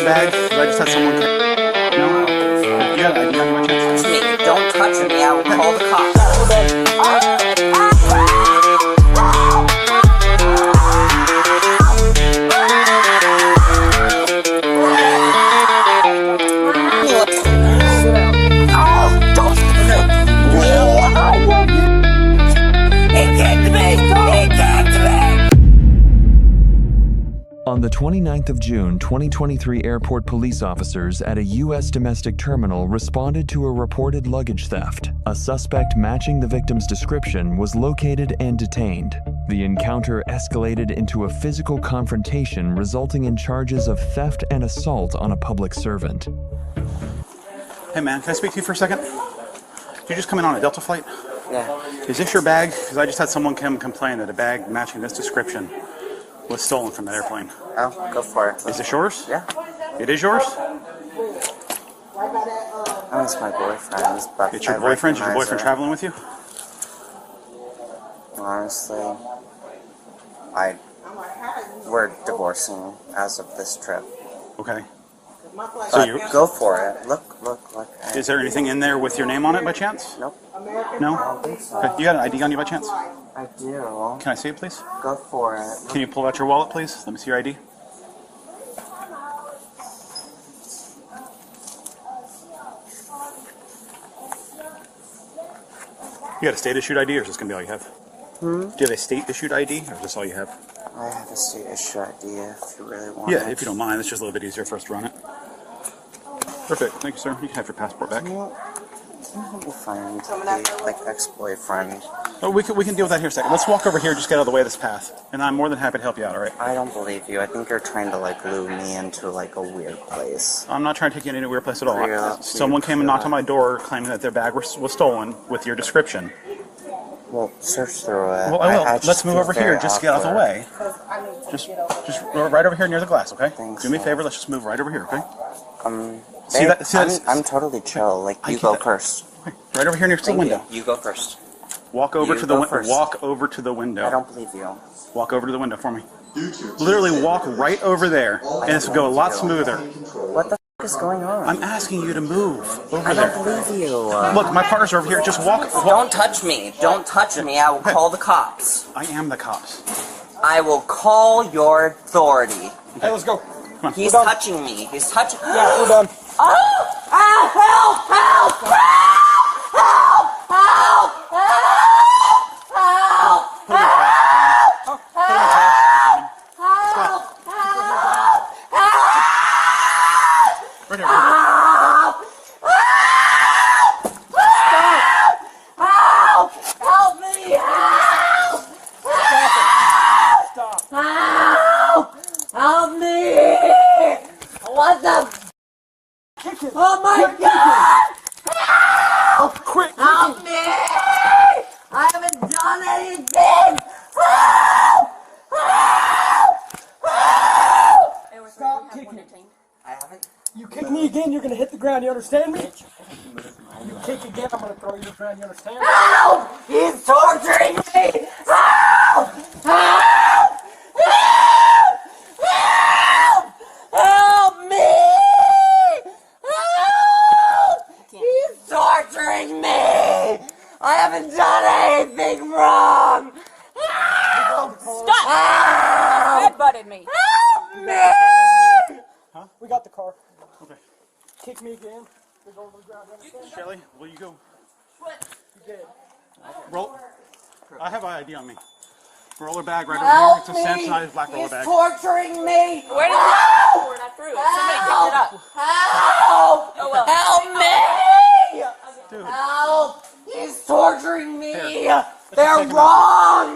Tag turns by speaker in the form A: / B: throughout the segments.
A: bag? Because I just had someone... No? You got an ID on you by chance?
B: Touch me. Don't touch me. I will call the cops.
C: On the 29th of June, 2023, airport police officers at a U.S. domestic terminal responded to a reported luggage theft. A suspect matching the victim's description was located and detained. The encounter escalated into a physical confrontation, resulting in charges of theft and assault on a public servant.
A: Hey man, can I speak to you for a second? Did you just come in on a Delta flight?
B: Yeah.
A: Is this your bag? Because I just had someone come complain that a bag matching this description was stolen from that airplane.
B: Oh, go for it.
A: Is this yours?
B: Yeah.
A: It is yours?
B: Oh, it's my boyfriend's, but
A: It's your boyfriend? Is your boyfriend traveling with you?
B: Honestly, we're divorcing as of this trip.
A: Okay.
B: So go for it. Look.
A: Is there anything in there with your name on it by chance?
B: Nope.
A: No?
B: I don't think so.
A: Okay. You got an ID on you by chance?
B: I do.
A: Can I see it, please?
B: Go for it.
A: Can you pull out your wallet, please? Let me see your ID. You got a state-issued ID, or is this going to be all you have? Do you have a state-issued ID, or is this all you have?
B: I have a state-issued ID if you really want
A: Yeah,
B: it.
A: if you don't mind. It's just a little bit easier for us to run it. Perfect. Thank you, sir. You can have your passport back.
B: We'll find the, like, ex-boyfriend.
A: Oh, we can deal with that here in a second. Let's walk over here, just get out of the way of this path. And I'm more than happy to help you out, all right?
B: I don't believe you. I think you're trying to, like, lure me into, like, a weird place.
A: I'm not trying to take you into a weird place at all.
B: Yeah,
A: Someone came and knocked on my door claiming that their bag was stolen with your description.
B: Well, search through it.
A: Well, I will.
B: just
A: Let's move
B: feel
A: over here.
B: very
A: Just get out of the way. Just right over here near the glass, okay?
B: Thanks,
A: Do me a
B: man.
A: favor. Let's just move right over here, okay? See
B: babe,
A: that? See that?
B: I'm totally chill. Like, you go first.
A: Okay. Right over here next to the window.
B: You go first.
A: Walk over
B: You
A: to the
B: go
A: window.
B: first.
A: Walk over to the window.
B: I don't believe you.
A: Walk over to the window for me. Literally walk right over there, and this will go a lot smoother.
B: What the f is going on?
A: I'm asking you to move over
B: I
A: there.
B: don't believe you.
A: Look, my partners are over here. Just walk.
B: Don't touch me. Don't touch me. I will call the cops.
A: I am the cops.
B: I will call your authority.
D: Hey, let's go.
A: Come on.
B: He's touching me. He's touching.
D: Yeah, we're done.
B: Oh! Help! Help! Help! Help! Help! Help! Help!
A: Right here.
B: Help me! Help!
D: Stop.
B: Help! Help me! What the?
D: Kick it.
B: Oh my God! Help!
D: Quick.
B: Help me! I haven't done anything! Help! Help! Help!
D: Stop kicking.
B: I haven't.
D: You kick me again, you're gonna hit the ground. You understand me? You kick again, I'm gonna throw you to the ground. You understand me?
B: Help! He's torturing me! Help! Help! Help! Help! Help me! Help! He's torturing me! I haven't done anything wrong! Help!
E: Stop!
B: Help!
E: Headbutted me.
B: Help me!
D: We got the car.
A: Okay.
D: Kick me again. We're going to the ground. You understand?
A: Shelly, will you go?
D: You did.
A: Roll. I have ID on me. Roller bag right over here.
B: Help
A: It's a
B: me!
A: Samsonite black roller
B: He's
A: bag.
B: torturing me!
E: Where did you go? I threw it. Somebody picked it up.
B: Help!
E: Oh, well.
B: Help me!
A: Dude.
B: Help! He's torturing me!
A: Here.
B: They're
A: take him
B: wrong!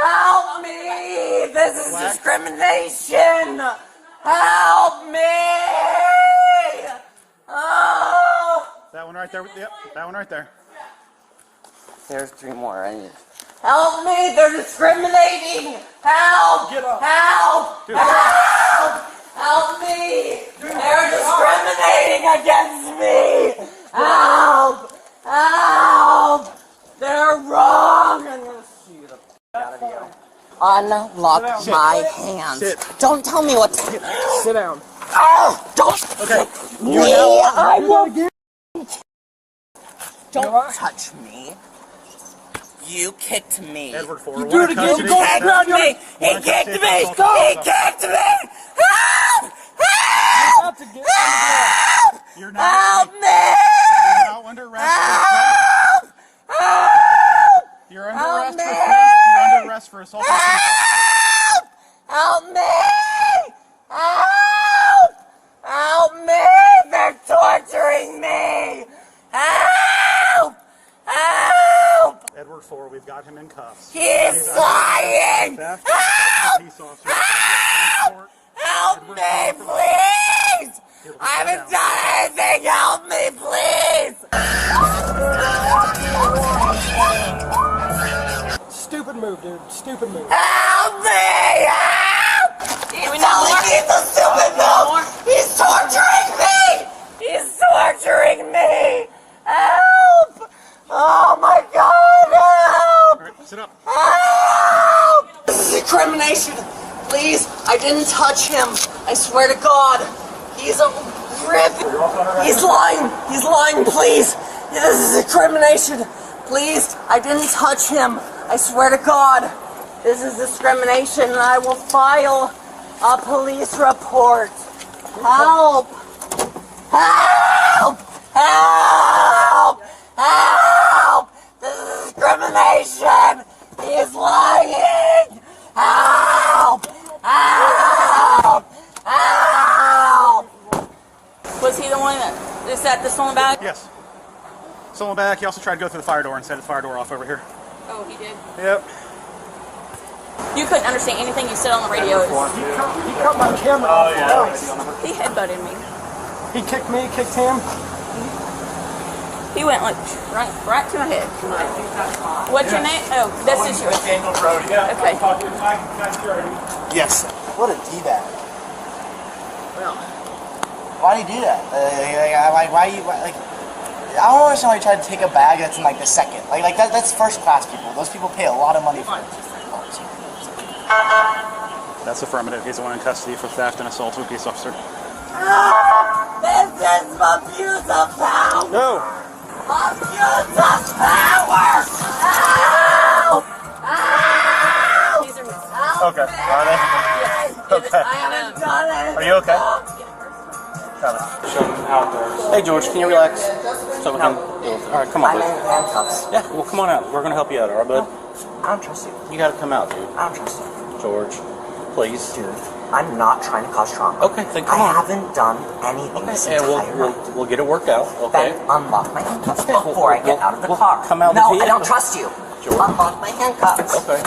B: Help me! This is
A: Black.
B: discrimination! Help me! Oh!
A: That one right there. Yep, that one right there.
B: There's 3 more. I need. Help me! They're discriminating! Help!
A: Get up.
B: Help!
A: Dude.
B: Help! Help me! They're discriminating against me! Help! Help! They're wrong! I'm gonna shoot them out of you. Unlock my hands.
A: Sit.
B: Don't tell me what to do.
D: Sit down.
B: Oh, don't.
A: Okay.
B: I will. Don't touch me. You kicked me.
A: Edward 4.
D: You do it again, you go to the ground.
B: He kicked me. He kicked me. Help! Help! Help!
A: You're not.
B: Help me!
A: You're now under arrest.
B: Help! Help!
A: You're under arrest for assault. You're under arrest for assault.
B: Help! Help me! Help! Help me! They're torturing me! Help! Help!
A: Edward 4. We've got him in cuffs.
B: He's lying!
A: Theft.
B: Help!
A: Peace officer.
B: Help! Help me, please! I haven't done anything! Help me, please!
D: Stupid move, dude. Stupid move.
B: Help me! Help! He's telling me it's a stupid move! He's torturing me! He's torturing me! Help! Oh my God! Help!
A: All right, sit up.
B: Help! This is incrimination. Please, I didn't touch him. I swear to God. He's a rip. He's lying. He's lying, please. This is incrimination. Please, I didn't touch him. I swear to God. This is discrimination and I will file a police report. Help! Help! Help! Help! This is discrimination! He is lying! Help! Help! Help!
E: Was he the one that is that the stolen bag?
A: Yes. Stolen back. He also tried to go through the fire door and set the fire door off over here.
E: Oh, he did.
A: Yep.
E: You couldn't understand anything you said on the radio.
D: He cut my camera off twice.
E: He headbutted me.
D: He kicked me, kicked him.
E: He went like right to my head. What's your name? Oh, that's just yours. Okay.
F: Yes. What a D-bag.
B: Well,
F: Why do you do that? I don't understand why you try to take a bag that's in like the second. That's first class people. Those people pay a lot of money for it.
A: That's affirmative. He's the one in custody for theft and assault to a peace officer.
B: this is abuse of power!
A: No.
B: Abuse of power! Help! Help!
E: These are his.
B: Help
A: Okay.
B: me!
A: Are they? Okay.
B: I haven't done it.
A: Are you okay?
G: Hey George, can you relax? So we can. All right, come on,
B: I'm in
G: please.
B: handcuffs.
G: Yeah, well, come on out. We're gonna help you out, all right, bud?
B: I don't trust you.
G: You gotta come out, dude.
B: I don't trust you.
G: George, please.
B: Dude, I'm not trying to cause trauma.
G: Okay, then come
B: I
G: on.
B: haven't done anything this
G: And
B: entire night.
G: we'll get it worked out. Okay.
B: Then unlock my handcuffs before I get out of the car.
G: come out
B: No,
G: the
B: I don't
G: vehicle.
B: trust you.
G: George.
B: Unlock my handcuffs.
G: Okay.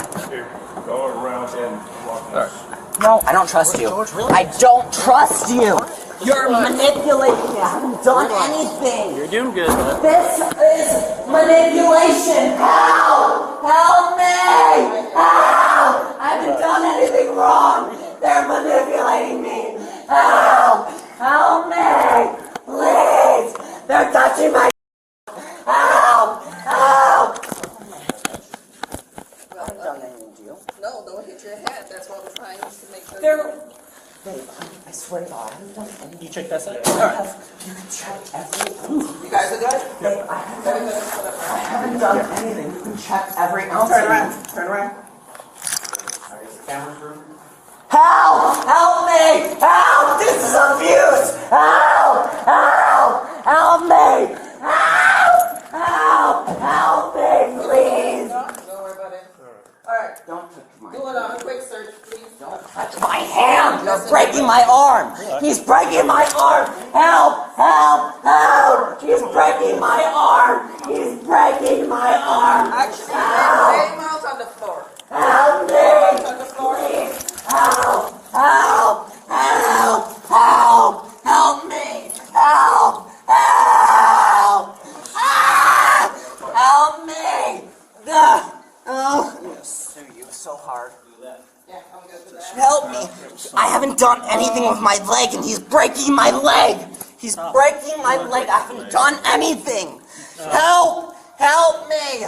H: Go around and walk.
G: All right.
B: No, I don't trust you. I don't trust you. You're manipulating me. I haven't done anything.
G: You're doing good, bud.
B: This is manipulation. Help! Help me! Help! I haven't done anything wrong. They're manipulating me. Help! Help me! Please! They're touching my. Help! Help! I haven't done anything to you.
I: No, don't hit your head. That's what we're trying to make sure.
B: They're. Babe, I swear to God, I haven't done anything.
G: You check that side.
B: You can check every.
I: You guys are good?
B: Babe, I haven't done anything. You can check every ounce. Turn around. Turn around. Help! Help me! Help! This is abuse! Help! Help! Help me! Help! Help! Help me, please!
I: Don't worry about it. Alright,
B: Don't touch my
I: do it on a quick search, please.
B: Don't touch my hand! You're breaking my arm! He's breaking my arm! Help! Help! Help! He's breaking my arm! He's breaking my arm!
I: Actually, there's 8 miles on the floor.
B: Help me!
I: On the floor.
B: Help! Help! Help! Help! Help me! Help! Help! Ah! Help me! Oh! I'm gonna sue you so hard.
I: Yeah, I'm good for that.
B: Help me! I haven't done anything with my leg and he's breaking my leg! He's breaking my leg! I haven't done anything! Help! Help me!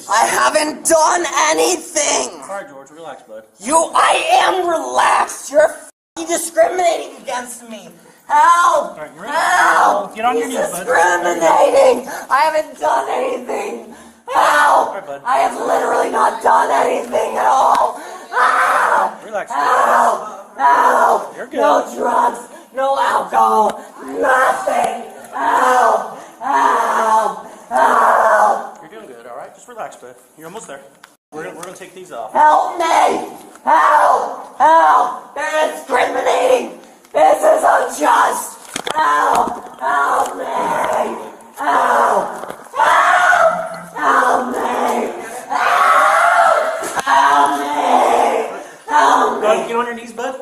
B: I haven't done anything!
G: All right, George, relax, bud.
B: I am relaxed! You're He's discriminating against me. Help!
G: right, you ready?
B: Help!
G: Get on your
B: He's
G: knees, bud.
B: discriminating. I haven't done anything. Help!
G: right, bud.
B: I have literally not done anything at all. Ah!
G: Relax.
B: Help! Help!
G: You're good.
B: No drugs, no alcohol, nothing. Help! Help! Help!
G: You're doing good, all right? Just relax, bud. You're almost there. We're gonna take these off.
B: Help me! Help! Help! They're discriminating! This is unjust! Help! Help me! Help! Help! Help me! Help! Help me! Help me!
G: Go ahead, get on your knees, bud.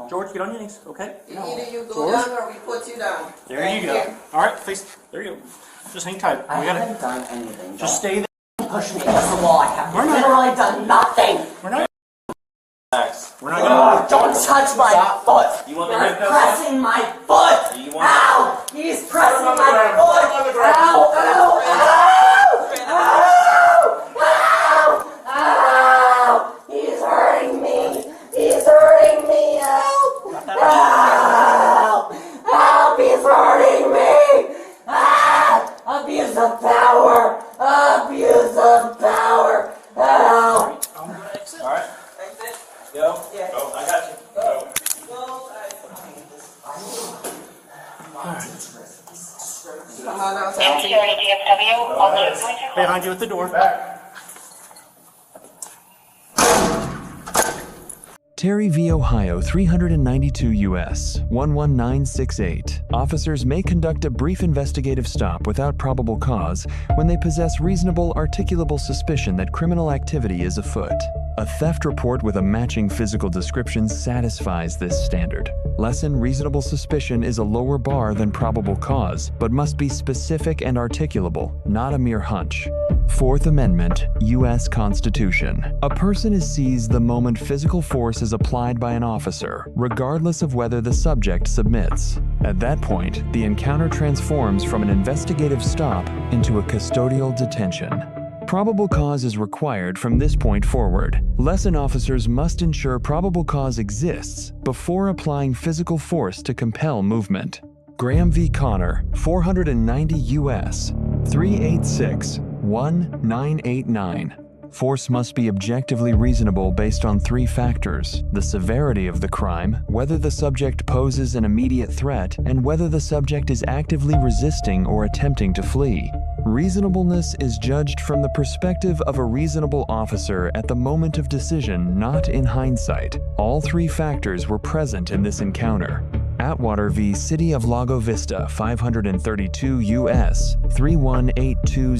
G: George, get on your knees, okay?
I: Either you go down or we put you down.
G: There you go. All right, face. There you go. Just hang tight.
B: I
G: We got
B: haven't
G: it.
B: done anything.
G: Just stay there.
B: Push me against the wall. I have
G: We're not-
B: literally done nothing.
G: We're not.
H: Relax.
G: We're not gonna.
B: Don't touch my foot.
H: You want the
B: You're
H: handcuffs?
B: pressing my foot.
H: You want-
B: Ow! He's pressing
H: on the
B: my
H: ground.
B: foot.
H: Put him on the ground.
B: Ow! Ow! Ow! Ow! Ow! He's hurting me. He's hurting me. Help! Help! Help! He's hurting me. Ah! Abuse of power. Abuse of power. Help!
H: All right. Go.
I: Yeah.
H: Go. I got you. Go.
I: Come on now.
G: Behind you at the door.
C: Terry v. Ohio 392 U.S. 11968. Officers may conduct a brief investigative stop without probable cause when they possess reasonable articulable suspicion that criminal activity is afoot. A theft report with a matching physical description satisfies this standard. Lesson reasonable suspicion is a lower bar than probable cause, but must be specific and articulable, not a mere hunch. Fourth Amendment, U.S. Constitution. A person is seized the moment physical force is applied by an officer, regardless of whether the subject submits. At that point, the encounter transforms from an investigative stop into a custodial detention. Probable cause is required from this point forward. Lesson officers must ensure probable cause exists before applying physical force to compel movement. Graham v. Connor, 490 U.S. 386-1989. Force must be objectively reasonable based on three factors: the severity of the crime, whether the subject poses an immediate threat, and whether the subject is actively resisting or attempting to flee. Reasonableness is judged from the perspective of a reasonable officer at the moment of decision, not in hindsight. All three factors were present in this encounter. Atwater v. City of Lago Vista, 532 U.S.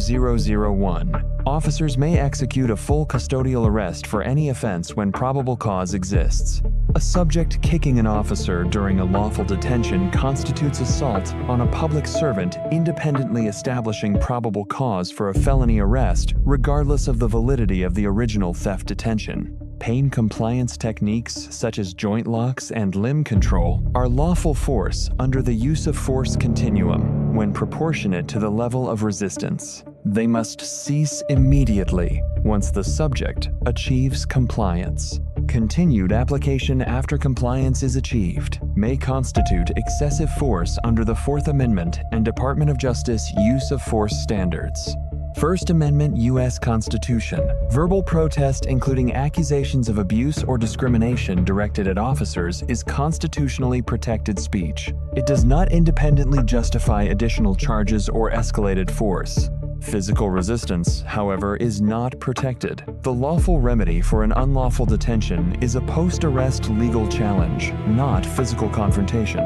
C: 3182001. Officers may execute a full custodial arrest for any offense when probable cause exists. A subject kicking an officer during a lawful detention constitutes assault on a public servant, independently establishing probable cause for a felony arrest, regardless of the validity of the original theft detention. Pain compliance techniques such as joint locks and limb control are lawful force under the use of force continuum when proportionate to the level of resistance. They must cease immediately once the subject achieves compliance. Continued application after compliance is achieved may constitute excessive force under the Fourth Amendment and Department of Justice use of force standards. First Amendment U.S. Constitution. Verbal protest including accusations of abuse or discrimination directed at officers is constitutionally protected speech. It does not independently justify additional charges or escalated force. Physical resistance, however, is not protected. The lawful remedy for an unlawful detention is a post-arrest legal challenge, not physical confrontation.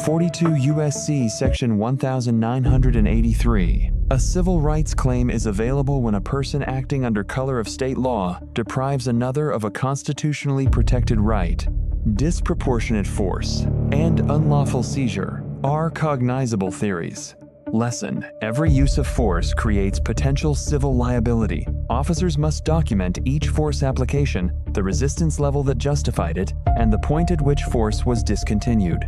C: 42 U.S.C. Section 1983. A civil rights claim is available when a person acting under color of state law deprives another of a constitutionally protected right. Disproportionate force and unlawful seizure are cognizable theories. Lesson: every use of force creates potential civil liability. Officers must document each force application, the resistance level that justified it, and the point at which force was discontinued.